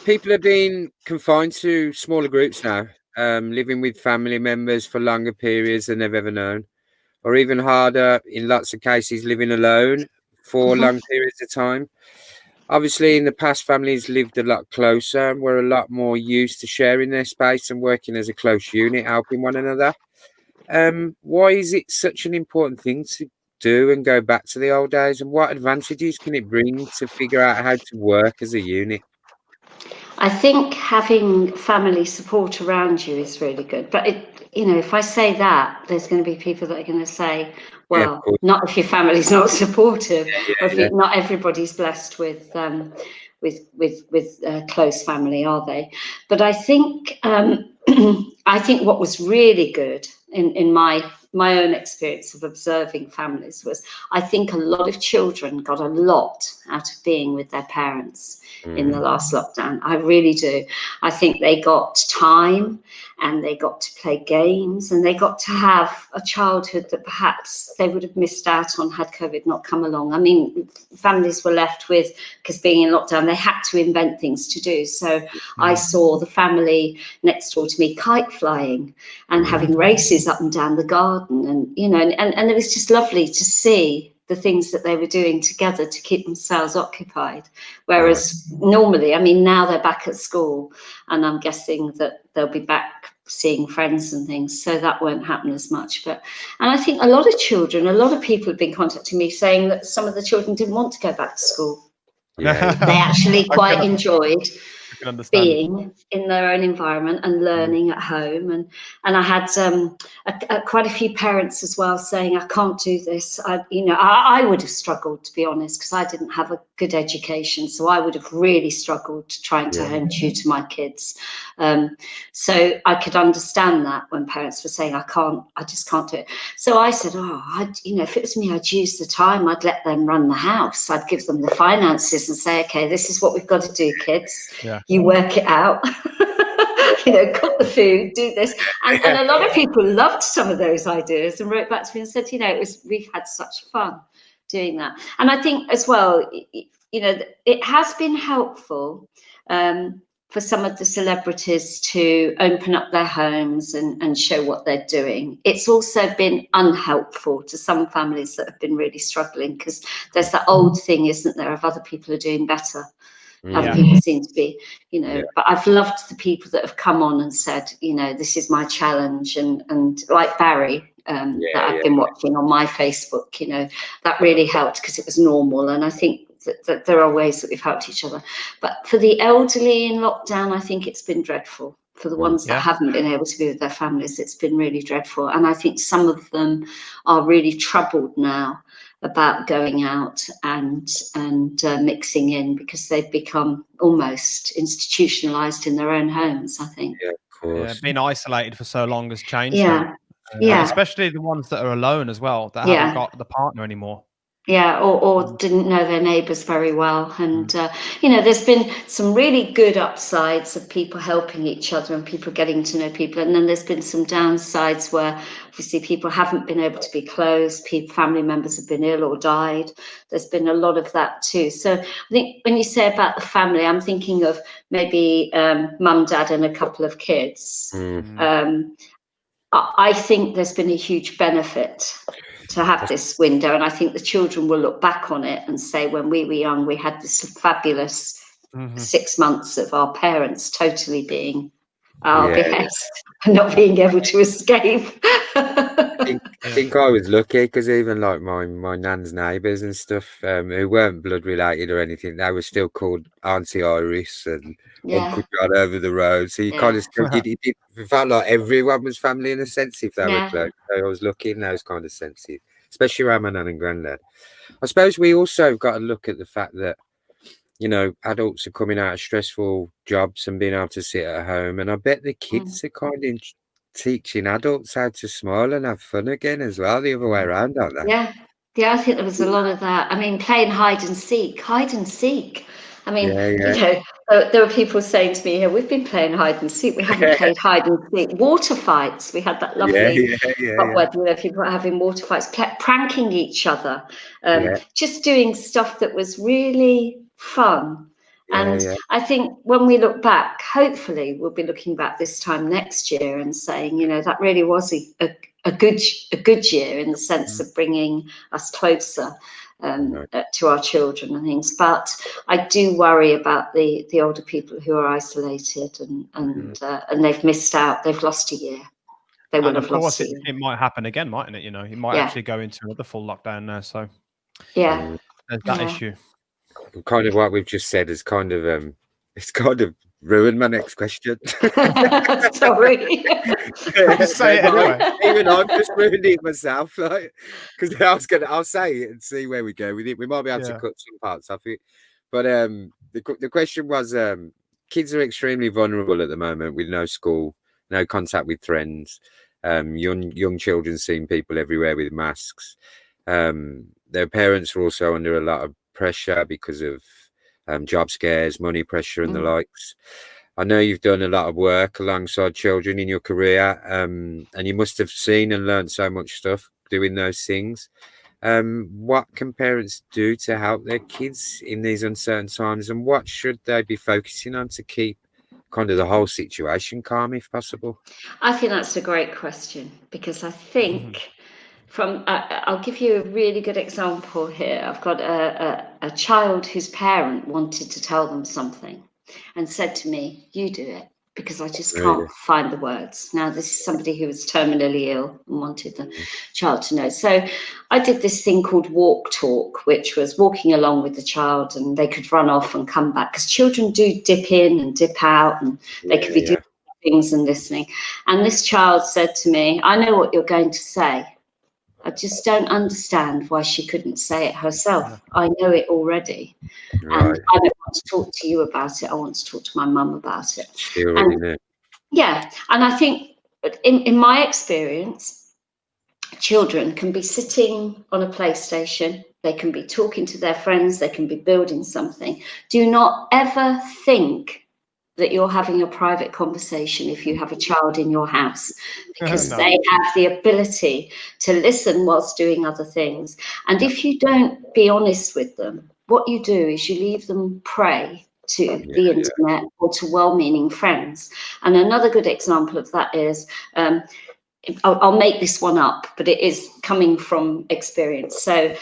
People are being confined to smaller groups now, living with family members for longer periods than they've ever known, or even harder, in lots of cases, living alone for Mhm. long periods of time. Obviously, in the past, families lived a lot closer and were a lot more used to sharing their space and working as a close unit, helping one another. Why is it such an important thing to do and go back to the old days? And what advantages can it bring to figure out how to work as a unit? I think having family support around you is really good. But if I say that, there's going to be people that are going to say, Yeah, of well, course. not if your family's not supportive, or if Yeah, not everybody's blessed with close family, are they? But I think I think what was really good in my own experience of observing families was I think a lot of children got a lot out of being with their parents in the last lockdown. I really do. I think they got time and they got to play games and they got to have a childhood that perhaps they would have missed out on had COVID not come along. I mean, families were left with, because being in lockdown, they had to invent things to do. So I saw the family next door to me kite flying and having races up and down the garden. And, and it was just lovely to see the things that they were doing together to keep themselves occupied. Whereas normally, I mean, now they're back at school and I'm guessing that they'll be back seeing friends and things, so that won't happen as much. And I think a lot of people have been contacting me saying that some of the children didn't want to go back to school. yeah, They actually quite I enjoyed can understand. being in their own environment and learning at home. And I had quite a few parents as well saying, I can't do this. I would have struggled, to be honest, because I didn't have a good education. So I would have really struggled trying to home tutor my kids. So I could understand that when parents were saying, I just can't do it. So I said, if it was me, I'd use the time. I'd let them run the house. I'd give them the finances and say, okay, this is what we've got to do, kids. Yeah. You work it out. Cook the food, do this. And a lot of people loved some of those ideas and wrote back to me and said, we've had such fun doing that. And I think as well, it has been helpful for some of the celebrities to open up their homes and show what they're doing. It's also been unhelpful to some families that have been really struggling, because there's that old thing, isn't there, of other people are doing better. Other people seem to be, but I've loved the people that have come on and said, this is my challenge. And like Barry, that I've been watching on my Facebook, that really helped because it was normal. And I think that there are ways that we've helped each other. But for the elderly in lockdown, I think it's been dreadful. For the ones that haven't been able to be with their families, it's been really dreadful. And I think some of them are really troubled now about going out and mixing in, because they've become almost institutionalized in their own homes, I think. Yeah, of course. Being isolated for so long has changed. Yeah. Especially the ones that are alone as well, that haven't got the partner anymore. Yeah, or didn't know their neighbours very well. And, there's been some really good upsides of people helping each other and people getting to know people. And then there's been some downsides where obviously people haven't been able to be close, family members have been ill or died. There's been a lot of that too. So I think when you say about the family, I'm thinking of maybe mum, dad and a couple of kids. I think there's been a huge benefit to have this window, and I think the children will look back on it and say, when we were young, we had this fabulous 6 months of our parents totally being our behest and not being able to escape. I think I was lucky, because even like my nan's neighbours and stuff, who weren't blood related or anything, they were still called Auntie Iris and Uncle John over the road. So you kind of still it felt like everyone was family in a sense if they were close. So I was lucky in those kind of senses, especially around my nan and granddad. I suppose we also got to look at the fact that, adults are coming out of stressful jobs and being able to sit at home, and I bet the kids are kind of teaching adults how to smile and have fun again as well, the other way around, aren't they? Yeah, I think there was a lot of that. I mean, playing hide and seek. I mean, there were people saying to me, we've been playing hide and seek. We haven't played hide and seek. Water fights. We had that lovely where people were having water fights, pranking each other, just doing stuff that was really fun And I think when we look back, hopefully we'll be looking back this time next year and saying, you know, that really was a good year in the sense of bringing us closer to our children and things. But I do worry about the older people who are isolated and they've missed out. They've lost a year. They will have lost a year. It might happen again, mightn't it? You know, it might actually go into another full lockdown there. So there's that issue. Kind of what we've just said is kind of it's kind of ruined my next question. Sorry. Say it anyway. Even I've just ruined it myself, like, because I'll say it and see where we go with it. We might be able to cut some parts off it, but the question was, kids are extremely vulnerable at the moment with no school, no contact with friends. Young children seeing people everywhere with masks. Their parents are also under a lot of pressure because of job scares, money pressure, and the likes. I know you've done a lot of work alongside children in your career, and you must have seen and learned so much stuff doing those things. What can parents do to help their kids in these uncertain times, and what should they be focusing on to keep kind of the whole situation calm, if possible? I think that's a great question, because I think I'll give you a really good example here. I've got a child whose parent wanted to tell them something and said to me, "You do it," because I just can't find the words. Now, this is somebody who was terminally ill and wanted the child to know. So I did this thing called walk talk, which was walking along with the child, and they could run off and come back, because children do dip in and dip out, and they could be doing things and listening. And this child said to me, "I know what you're going to say. I just don't understand why she couldn't say it herself. I know it already. And I don't want to talk to you about it. I want to talk to my mum about it." She already knew. Yeah. And I think in my experience, children can be sitting on a PlayStation. They can be talking to their friends. They can be building something. Do not ever think that you're having a private conversation if you have a child in your house, because they have the ability to listen whilst doing other things. And if you don't be honest with them, what you do is you leave them prey to the internet or to well-meaning friends. And another good example of that is, I'll make this one up, but it is coming from experience. So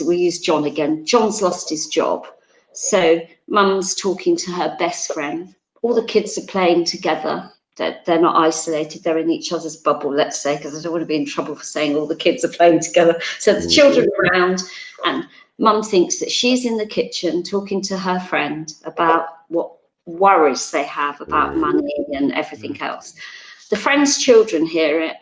we use John again. John's lost his job. So mum's talking to her best friend. All the kids are playing together. They're not isolated. They're in each other's bubble, let's say, because I don't want to be in trouble for saying all the kids are playing together. So the children are around, and mum thinks that she's in the kitchen talking to her friend about what worries they have about money and everything else. The friend's children hear it.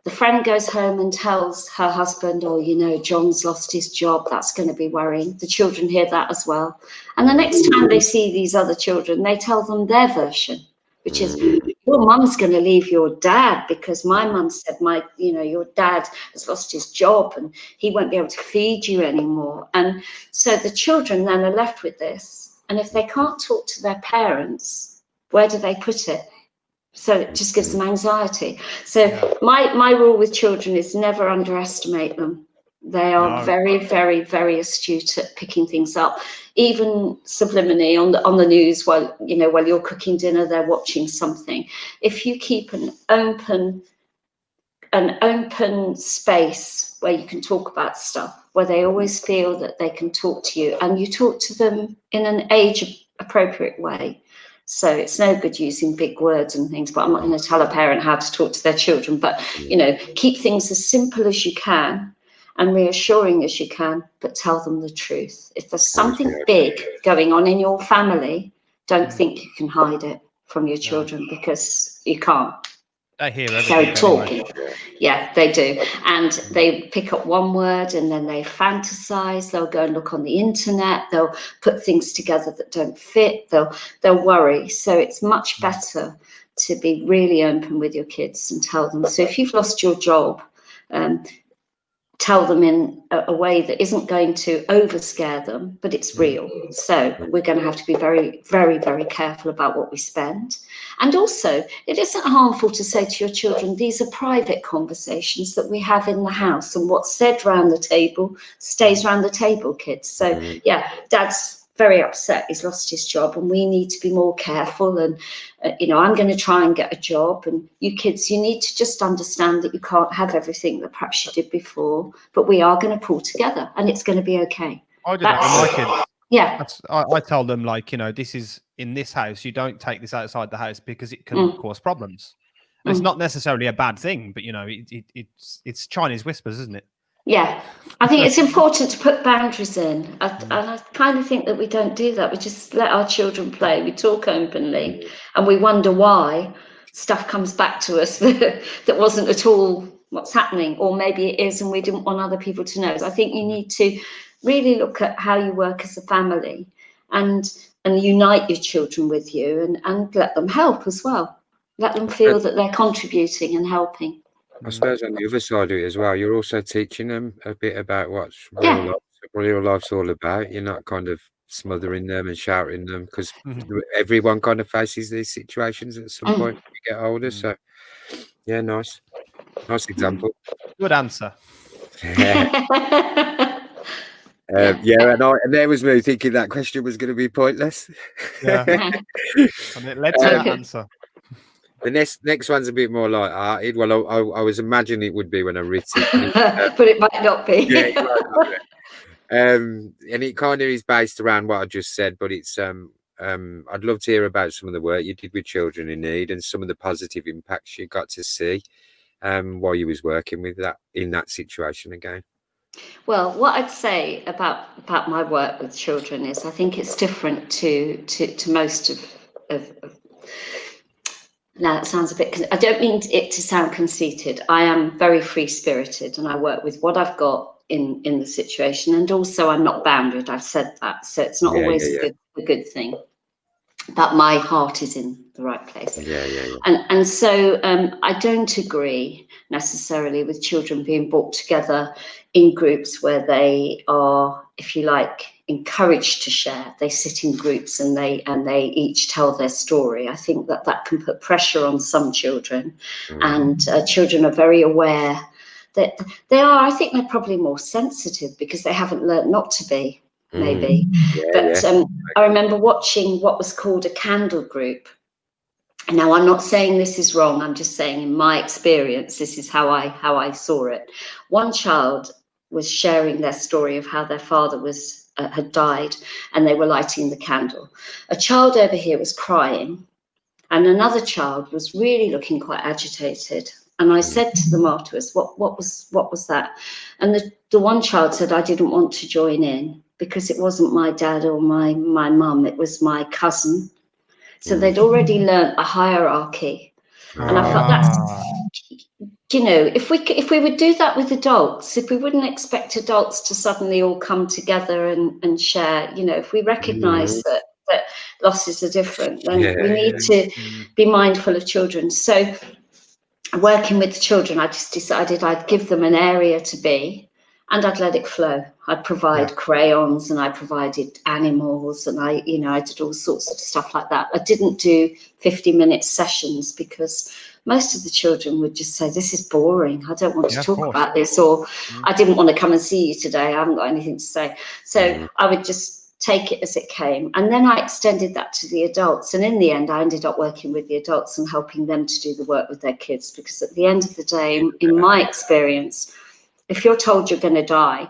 The friend goes home and tells her husband, "Oh, you know, John's lost his job. That's going to be worrying." The children hear that as well. And the next time they see these other children, they tell them their version, which is, "Your mum's going to leave your dad because my mum said your dad has lost his job and he won't be able to feed you anymore." And so the children then are left with this. And if they can't talk to their parents, where do they put it? So it just gives them anxiety. So my rule with children is never underestimate them. They are very, very, very astute at picking things up, even subliminally on the news while you're cooking dinner, they're watching something. If you keep an open space where you can talk about stuff, where they always feel that they can talk to you, and you talk to them in an age appropriate way. So it's no good using big words and things, but I'm not going to tell a parent how to talk to their children. But, keep things as simple as you can and reassuring as you can, but tell them the truth. If there's something big going on in your family, don't think you can hide it from your children, because you can't. They hear everything. So talking. Yeah, they do. And they pick up one word and then they fantasize. They'll go and look on the internet. They'll put things together that don't fit. They'll worry. So it's much better to be really open with your kids and tell them. So if you've lost your job, tell them in a way that isn't going to overscare them, but it's real. So we're going to have to be very, very, very careful about what we spend. And also, it isn't harmful to say to your children, these are private conversations that we have in the house, and what's said around the table stays around the table, kids. So yeah, Dad's very upset. He's lost his job, and we need to be more careful. And I'm going to try and get a job. And you kids, you need to just understand that you can't have everything that perhaps you did before, but we are going to pull together, and it's going to be okay. I do that with my kids. Yeah. I tell them, like, this is in this house. You don't take this outside the house because it can cause problems. And it's not necessarily a bad thing, but it's Chinese whispers, isn't it? Yeah, I think it's important to put boundaries in, and I kind of think that we don't do that. We just let our children play. We talk openly, and we wonder why stuff comes back to us that wasn't at all what's happening, or maybe it is, and we didn't want other people to know. So I think you need to really look at how you work as a family, and unite your children with you, and let them help as well. Let them feel that they're contributing and helping. I suppose on the other side of it as well, you're also teaching them a bit about what real life's all about. You're not kind of smothering them and shouting them, because everyone kind of faces these situations at some point when you get older. So, yeah, nice example. Good answer. And there was me thinking that question was going to be pointless. Yeah, and it led to that answer. The next one's a bit more light-hearted. Well, I was imagining it would be when I wrote it, but it might not be. Yeah, it might not be. And it kind of is based around what I just said, but it's I'd love to hear about some of the work you did with children in need and some of the positive impacts you got to see while you was working with that in that situation again. Well, what I'd say about my work with children is I think it's different to most of now that sounds a bit, I don't mean it to sound conceited. I am very free-spirited, and I work with what I've got in the situation, and also I'm not bounded. I've said that, so it's not always a good thing. But my heart is in the right place. And so I don't agree necessarily with children being brought together in groups where they are, if you like, encouraged to share. They sit in groups and they each tell their story. I think that can put pressure on some children, and children are very aware that I think they're probably more sensitive because they haven't learned not to be. Maybe. I remember watching what was called a candle group. Now, I'm not saying this is wrong. I'm just saying in my experience, this is how I saw it. One child was sharing their story of how their father had died, and they were lighting the candle. A child over here was crying, and another child was really looking quite agitated. And I said to them afterwards, what was that? And the one child said, I didn't want to join in because it wasn't my dad or my mum, it was my cousin. So they'd already learnt a hierarchy. And I thought that's, if we would do that with adults, if we wouldn't expect adults to suddenly all come together and share, if we recognise that losses are different, then we need to be mindful of children. So working with the children, I just decided I'd give them an area to be, and I'd let it flow. I'd provide crayons, and I provided animals, and I did all sorts of stuff like that. I didn't do 50-minute sessions because most of the children would just say, this is boring. I don't want to talk about this, or I didn't want to come and see you today. I haven't got anything to say. So I would just take it as it came. And then I extended that to the adults. And in the end, I ended up working with the adults and helping them to do the work with their kids. Because at the end of the day, in my experience, if you're told you're going to die,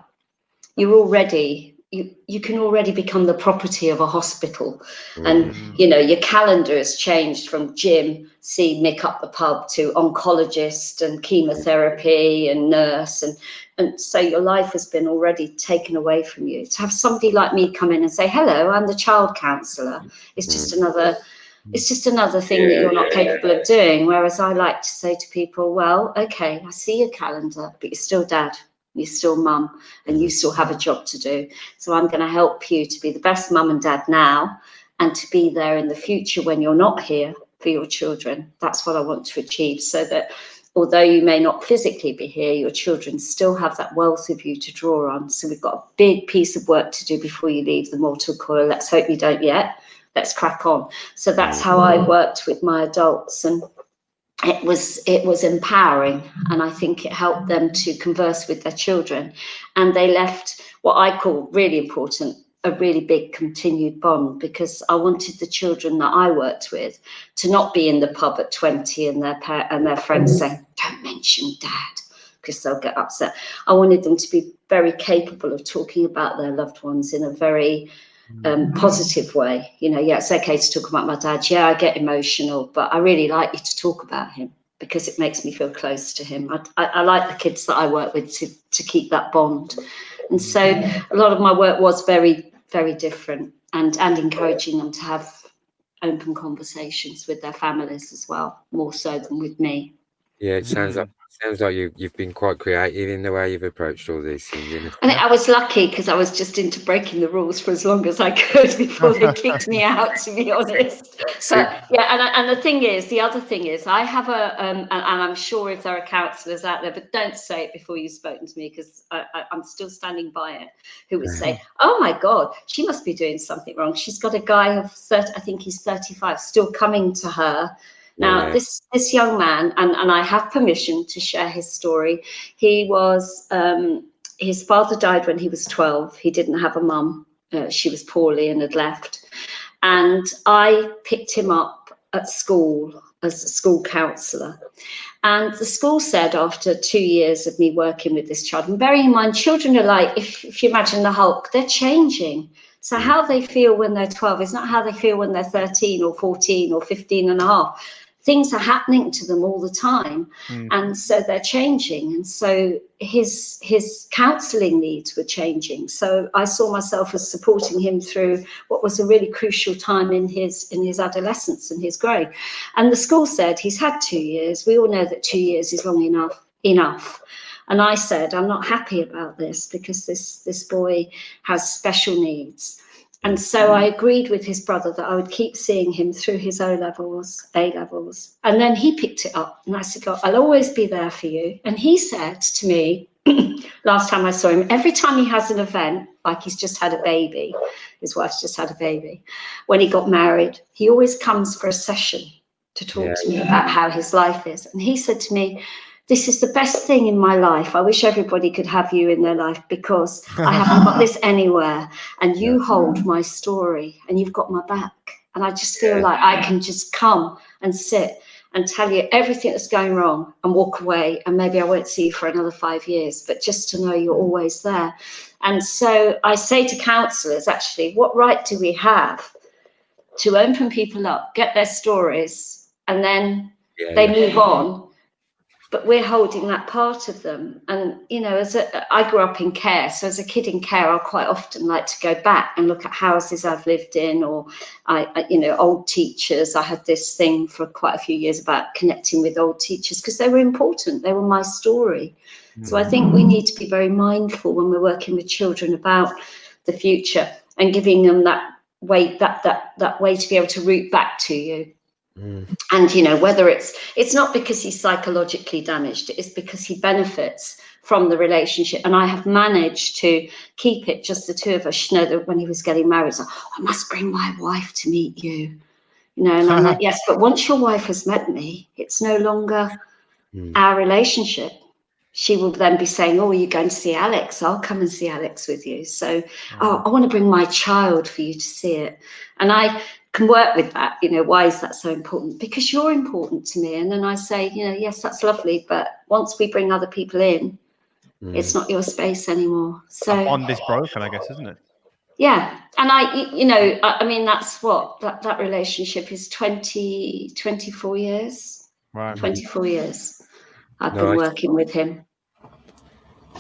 you can already become the property of a hospital. And, your calendar has changed from gym, see Mick up the pub, to oncologist and chemotherapy and nurse. And so your life has been already taken away from you. To have somebody like me come in and say, hello, I'm the child counsellor, it's just another thing that you're not capable of doing. Whereas I like to say to people, well, okay, I see your calendar, but you're still dad. You're still mum, and you still have a job to do. So I'm going to help you to be the best mum and dad now, and to be there in the future when you're not here for your children. That's what I want to achieve, so that although you may not physically be here, your children still have that wealth of you to draw on. So we've got a big piece of work to do before you leave the mortal coil. Let's hope you don't yet. Let's crack on. So that's how I worked with my adults, and it was empowering, and I think it helped them to converse with their children, and they left what I call really important a really big continued bond, because I wanted the children that I worked with to not be in the pub at 20 and their friends saying, "Don't mention Dad," because they'll get upset. I wanted them to be very capable of talking about their loved ones in a very positive way. You know, yeah, it's okay to talk about my dad. Yeah, I get emotional, but I really like you to talk about him because it makes me feel close to him. I like the kids that I work with to keep that bond. And so a lot of my work was very, very different, and encouraging them to have open conversations with their families as well, more so than with me. Yeah, it sounds like you've been quite creative in the way you've approached all these things. I think I was lucky because I was just into breaking the rules for as long as I could before they kicked me out, to be honest. But yeah, and the thing is, the other thing is, I have a, and I'm sure if there are counsellors out there, but don't say it before you've spoken to me, because I'm still standing by it, who would say, "Oh my God, she must be doing something wrong. She's got a guy of 30, I think he's 35, still coming to her." Now, this young man, and I have permission to share his story. He was, his father died when he was 12. He didn't have a mum. She was poorly and had left. And I picked him up at school as a school counsellor. And the school said, after 2 years of me working with this child, and bearing in mind, children are like, if you imagine the Hulk, they're changing. So how they feel when they're 12 is not how they feel when they're 13 or 14 or 15 and a half. Things are happening to them all the time. And so they're changing. And so his counselling needs were changing. So I saw myself as supporting him through what was a really crucial time in his adolescence and his growing. And the school said, he's had 2 years. We all know that 2 years is long enough. And I said, I'm not happy about this, because this boy has special needs. And so I agreed with his brother that I would keep seeing him through his A-levels. And then he picked it up. And I said, "Look, I'll always be there for you." And he said to me, last time I saw him, every time he has an event, like he's just had a baby, his wife's just had a baby, when he got married, he always comes for a session to talk to me about how his life is. And he said to me, "This is the best thing in my life. I wish everybody could have you in their life, because I haven't got this anywhere. And you hold my story and you've got my back. And I just feel like I can just come and sit and tell you everything that's going wrong and walk away. And maybe I won't see you for another 5 years, but just to know you're always there." And so I say to counsellors, actually, what right do we have to open people up, get their stories, and then they move on? But we're holding that part of them. And, you know, I grew up in care. So as a kid in care, I quite often like to go back and look at houses I've lived in, or, old teachers. I had this thing for quite a few years about connecting with old teachers, because they were important. They were my story. So I think we need to be very mindful when we're working with children about the future, and giving them that way, that way to be able to root back to you. And, you know, whether it's not because he's psychologically damaged, it's because he benefits from the relationship. And I have managed to keep it just the two of us. You know, that when he was getting married, it's like, "I must bring my wife to meet you." You know, and I'm like, "Yes, but once your wife has met me, it's no longer our relationship." She will then be saying, "Oh, are you going to see Alex? I'll come and see Alex with you." So, "Oh, I want to bring my child for you to see it." And I can work with that. You know, why is that so important? Because you're important to me. And then I say, you know, yes, that's lovely, but once we bring other people in, it's not your space anymore. So a bond is broken, I guess, isn't it? Yeah. And I mean, that's what that relationship is 24 years. Right. 24 years I've been working with him.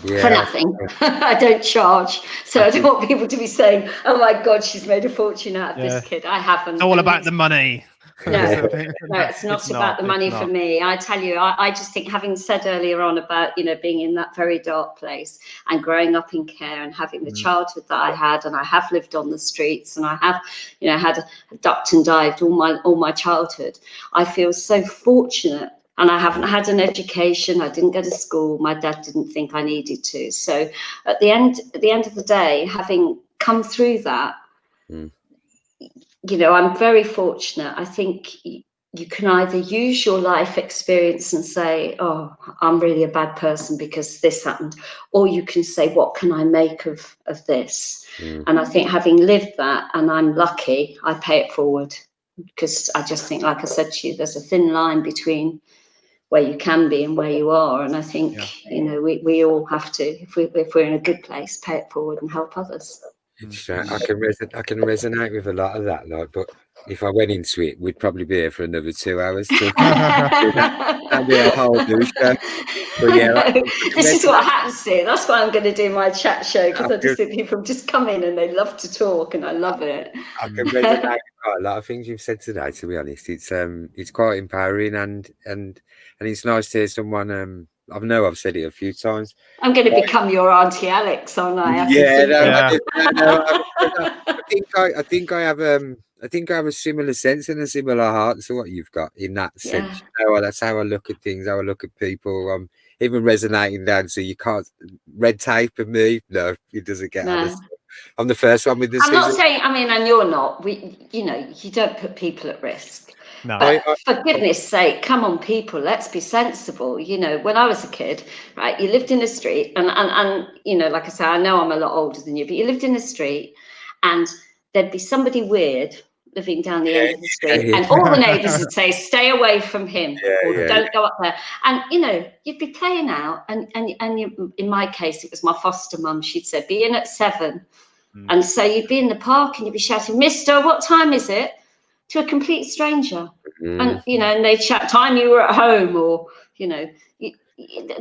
Yeah, for nothing. I don't charge. So I don't want people to be saying, "Oh my God, she's made a fortune out of this kid." I haven't. It's all about the money. No, it's not about the money for me. I tell you, I just think, having said earlier on about, you know, being in that very dark place and growing up in care and having the childhood that I had, and I have lived on the streets, and I have, you know, had ducked and dived all my childhood. I feel so fortunate. And I haven't had an education. I didn't go to school. My dad didn't think I needed to. So at the end of the day, having come through that, you know, I'm very fortunate. I think you can either use your life experience and say, oh, I'm really a bad person because this happened, or you can say, what can I make of this? And I think having lived that, and I'm lucky, I pay it forward, because I just think, like I said to you, there's a thin line between where you can be and where you are. And I think, you know, we all have to, if we're in a good place, pay it forward and help others. I can resonate with a lot of that, like, but if I went into it, we'd probably be here for another 2 hours talking. That'd be a whole new show. But yeah, this is what happens here. That's why I'm going to do my chat show, because I just think people just come in and they love to talk, and I love it. I can resonate with quite a lot of things you've said today. To be honest, it's quite empowering, and it's nice to hear someone. I know I've said it a few times. I'm going to become your Auntie Alex, aren't I? I think I have a similar sense and a similar heart to what you've got in that sense. You know, that's how I look at things, how I look at people. I'm even resonating down, so you can't red tape of me. No, it doesn't get honest. I'm the first one with this. I'm not saying, I mean, and you're not. You know, you don't put people at risk. No. But for goodness sake, come on, people, let's be sensible. You know, when I was a kid, right, you lived in the street, and you know, like I say, I know I'm a lot older than you, but you lived in the street, and there'd be somebody weird living down the end of the street, and all the neighbours would say, stay away from him, or don't go up there. And you know, you'd be playing out, and you, in my case, it was my foster mum. She'd say, be in at 7. And so you'd be in the park and you'd be shouting, Mister, what time is it? To a complete stranger. And you know, and they'd shout, time you were at home, or you know,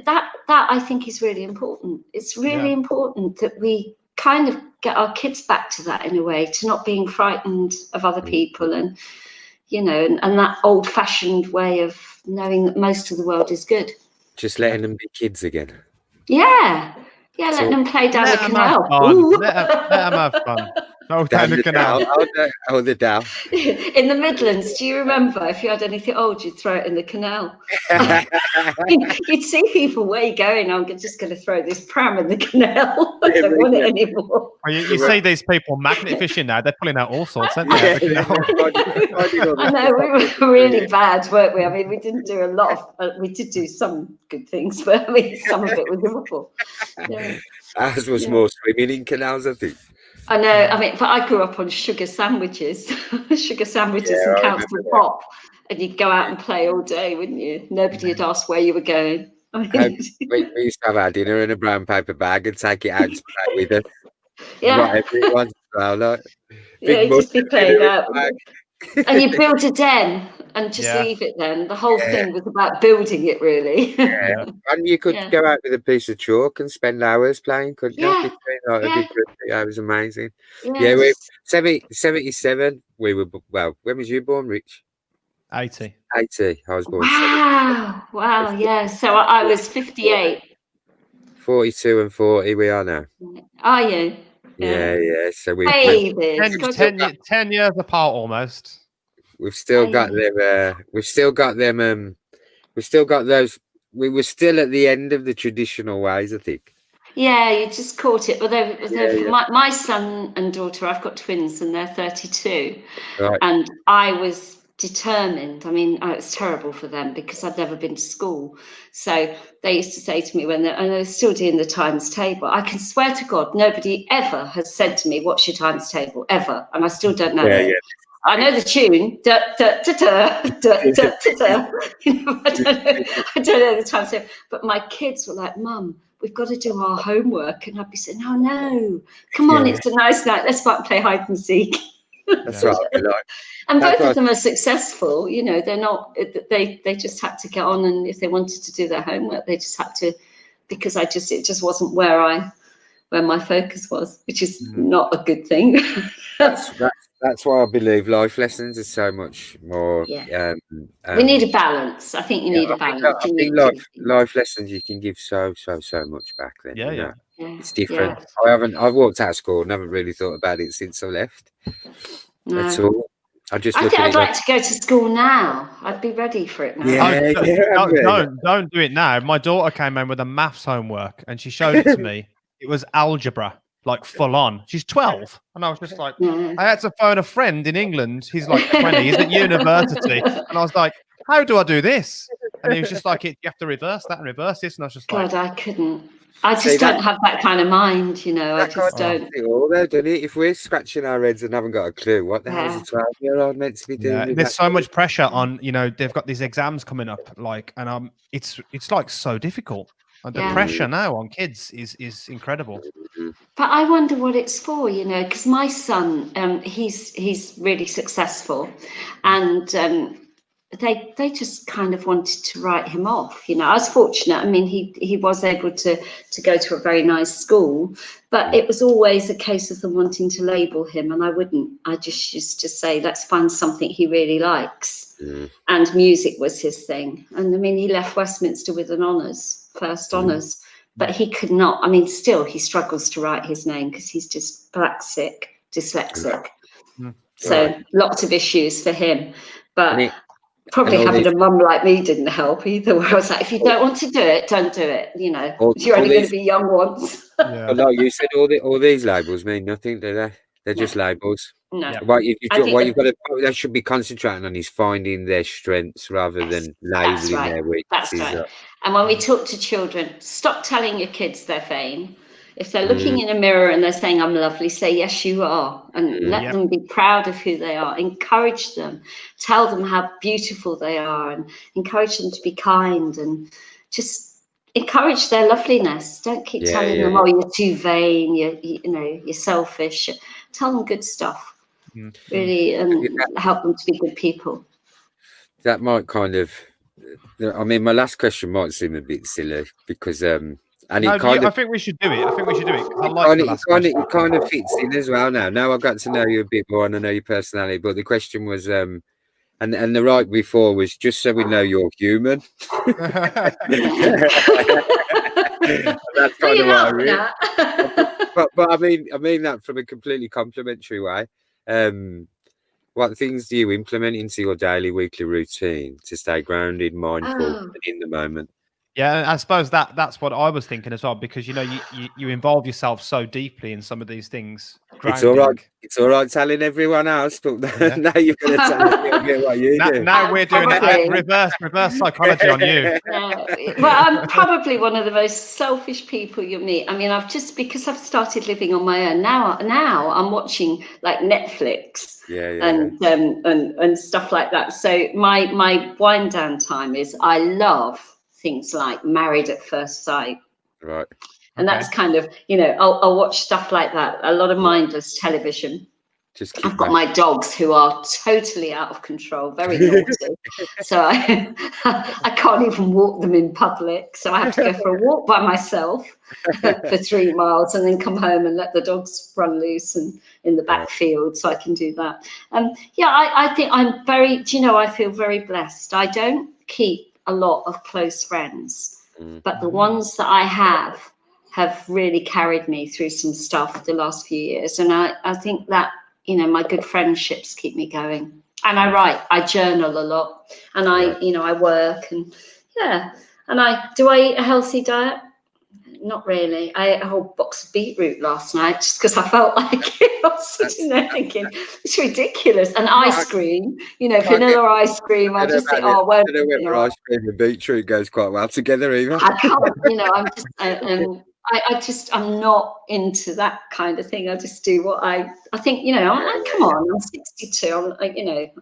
that I think is really important. It's really important that we kind of get our kids back to that, in a way, to not being frightened of other people, and you know, and that old-fashioned way of knowing that most of the world is good. Just letting them be kids again. Yeah, letting them play down the canal. Let them have fun. Oh, down the canal. Oh, the Dow. In the Midlands, do you remember, if you had anything old, you'd throw it in the canal? You'd see people, where are you going? I'm just going to throw this pram in the canal. I don't want it anymore. Well, you see these people magnet fishing now. They're pulling out all sorts, aren't they? I know, we were really bad, weren't we? I mean, we didn't do a lot of, we did do some good things, but I mean, some of it was Liverpool. Ours was more swimming in canals, I think. I know. I mean, but I grew up on sugar sandwiches, and council pop, and you'd go out and play all day, wouldn't you? Nobody had asked where you were going. We used to have our dinner in a brown paper bag and take it out to play with it. Whatever it was, like, you'd just be playing out. And you build a den and just leave it then. The whole thing was about building it, really. And you could go out with a piece of chalk and spend hours playing, couldn't you? It was amazing. We 77. We were, well, when was you born, Rich? 80. 80. I was born. Wow, yeah. So I was 58. 42 and 40 we are now. Are you? Yeah. So we 10 years apart almost. We've still got them. We've still got them. We've still got those. We were still at the end of the traditional ways, I think. Yeah, you just caught it. My son and daughter, I've got twins, and they're 32. Right. And I was determined. I mean, it's terrible for them because I've never been to school. So they used to say to me when they're still doing the times table, I can swear to God, nobody ever has said to me, what's your times table, ever. And I still don't know it. I know the tune. You know, I don't know the times table. But my kids were like, Mum, we've got to do our homework. And I'd be saying, no, come on, it's a nice night. Let's go out and play hide and seek. That's right. And both of them are successful. You know, they're not. They just had to get on, and if they wanted to do their homework, they just had to, because it just wasn't where my focus was, which is not a good thing. That's why I believe life lessons are so much more. We need a balance. I think you need a balance. I think life lessons you can give so much back. Then it's different. I've walked out of school and haven't really thought about it since I left. No. That's all. I think I'd like to go to school now. I'd be ready for it now. Don't do it now. My daughter came home with a maths homework and she showed it to me. It was algebra. like full on. She's 12. And I was just like, I had to phone a friend in England. He's like 20. He's at university. And I was like, how do I do this? And he was just like, you have to reverse that and reverse this. And I was just God, like, I couldn't. I just don't have that kind of mind, you know. I just don't. All though, doesn't it? If we're scratching our heads and haven't got a clue, what the hell is a 12-year-old meant to be doing? Yeah, there's so much pressure on, you know, they've got these exams coming up, like, and it's like so difficult. And the pressure now on kids is incredible. But I wonder what it's for, you know, because my son, he's really successful, and they just kind of wanted to write him off. You know, I was fortunate. I mean, he was able to go to a very nice school, but it was always a case of them wanting to label him, and I wouldn't. I just used to say, let's find something he really likes. And music was his thing. And I mean, he left Westminster with an first honours, but he could not. I mean, still he struggles to write his name because he's just dyslexic. So lots of issues for him, but. Probably having a mum like me didn't help either, where I was like, if you don't want to do it, don't do it, you know. You're only going to be young once. But like you said, all these labels mean nothing, do they? They're just labels. No. What you've got to, they should be concentrating on is finding their strengths rather than labeling their weaknesses. That's right. And when we talk to children, stop telling your kids they're vain. If they're looking in a mirror and they're saying, I'm lovely, say, yes, you are. And let them be proud of who they are. Encourage them. Tell them how beautiful they are and encourage them to be kind and just encourage their loveliness. Don't keep telling them, oh, you're too vain, you're selfish. Tell them good stuff, really, and help them to be good people. That might kind of, I mean, my last question might seem a bit silly because... I think we should do it. I like the last question. It kind of fits in as well now. Now I've got to know you a bit more and I know your personality. But the question was, and the right before was just so we know you're human. That's kind of what I mean. But I mean that from a completely complimentary way. What things do you implement into your daily, weekly routine to stay grounded, mindful, and in the moment? Yeah, I suppose that's what I was thinking as well, because you know you involve yourself so deeply in some of these things. Grounding. It's all right telling everyone else, but now you're going to tell us a little bit what you do. Now we're doing reverse psychology on you. Well, I'm probably one of the most selfish people you'll meet. I mean, because I've started living on my own now I'm watching like Netflix and stuff like that. So my wind down time is I love things like Married at First Sight. Right. And that's kind of, you know, I'll watch stuff like that. A lot of mindless television. I've got my dogs who are totally out of control, very naughty. So I can't even walk them in public. So I have to go for a walk by myself for 3 miles and then come home and let the dogs run loose and in the backfield so I can do that. I think I'm I feel very blessed. I don't keep a lot of close friends, but the ones that I have really carried me through some stuff the last few years. And I think that, you know, my good friendships keep me going. And I journal a lot, and I work, and do I eat a healthy diet? Not really. I ate a whole box of beetroot last night just because I felt like it. I was sitting there thinking, it's ridiculous. And ice cream, you know, vanilla ice cream. I just think, ice cream and beetroot goes quite well together, either. I can't, you know, I'm not into that kind of thing. I just do what I think, you know, come on, I'm 62.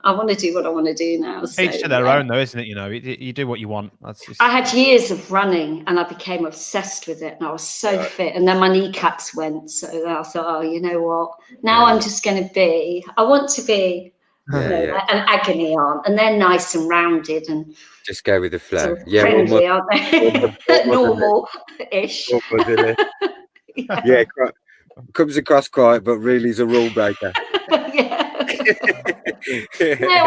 I want to do what I want to do now. So, each to their own, though, isn't it? You know, you do what you want. I had years of running and I became obsessed with it and I was so fit. And then my kneecaps went. So I thought, oh, you know what? Now I'm just going to I want to be an agony aunt, and they're nice and rounded and just go with the flow. Friendly, aren't they? Normal-ish. Comes across quiet, but really is a rule breaker. No,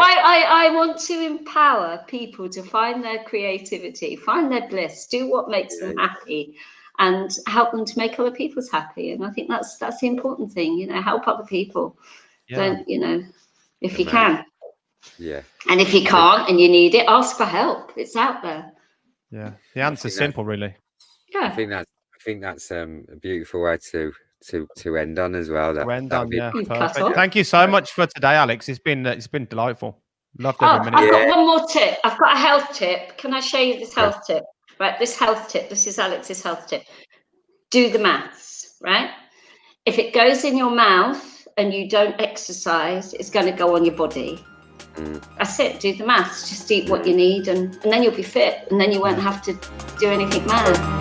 I want to empower people to find their creativity, find their bliss, do what makes them happy, and help them to make other people's happy. And I think that's the important thing, you know, help other people. Don't, you know, if you can. Yeah. And if you can't and you need it, ask for help. It's out there. Yeah. The answer's simple, really. Yeah. I think that's a beautiful way to to end on as well. That'll be Yeah, You cut perfect. off. Thank you so much for today, Alex. It's been delightful. Loved every minute. I've got one more tip. I've got a health tip. Can I show you this health tip? Right, this health tip. This is Alex's health tip. Do the maths, right? If it goes in your mouth and you don't exercise, it's going to go on your body. That's it. Do the maths. Just eat what you need, and then you'll be fit, and then you won't have to do anything mad.